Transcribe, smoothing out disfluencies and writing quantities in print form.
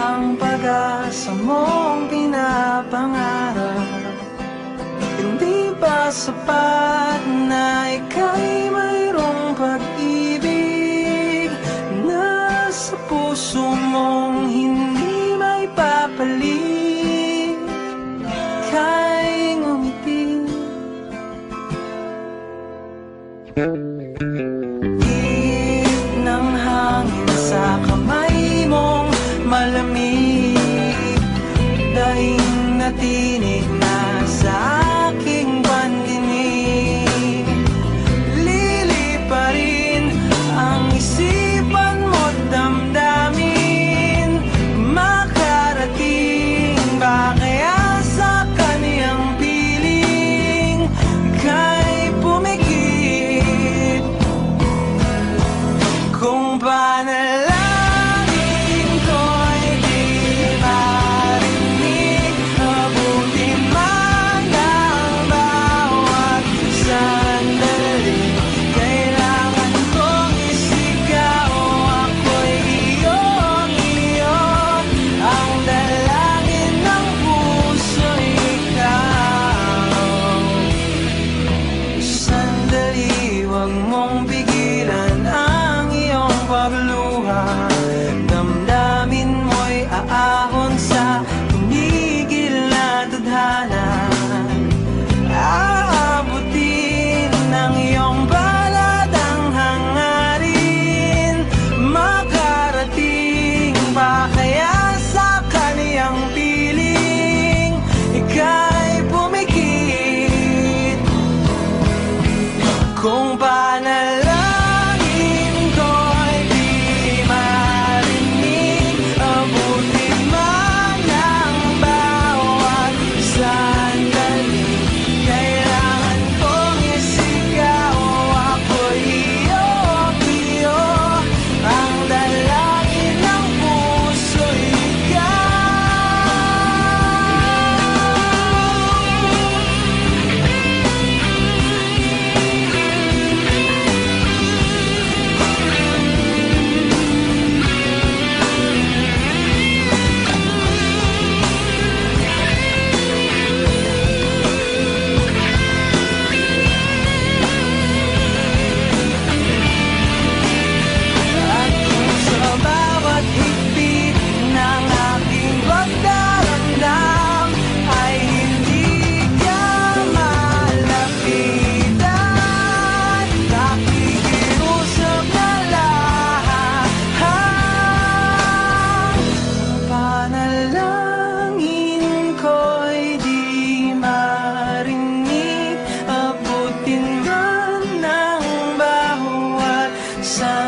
ang pag-asa mong pinapangarap. Hindi ba sapat na ika'y mayroong pag-ibig na sa puso mong hindi may papalit? Ika'y ngumiti, ihip ng hangin sa kamay mong malamig, daing na tinig na sa aking pandinig. Liliparin ang isipan mo't damdamin, makarating ba kaya sa kaniyang piling? Ika'y pumikit kung panalangin ko'y di marinig. Abutin man ang bawat sandali, kailangan kong isigaw, ako'y iyong-iyo. Ang dalangin ng puso'y ikaw. Sandali, huwag mong pigilan ang iyong pagluha. Damdamin mo'y aahon sa tumigil na tadhana. Aabutin ng iyong balad ang hangarin, makarating ba kaya sa kaniyang piling? Ika'y pumikit kung panalangin ko'y di marinig. Abutin man ang bawat sandali, kailangan kong isigaw, ako'y iyong-iyo. Ang dalangin ng puso'y ikaw. At kung sa bawat higpit ng aking pagdaramdam ay hindi ka malapitan, nakikiusap na lahat. Panalangin ko'y di marinig, abutin man ng bawat sandali.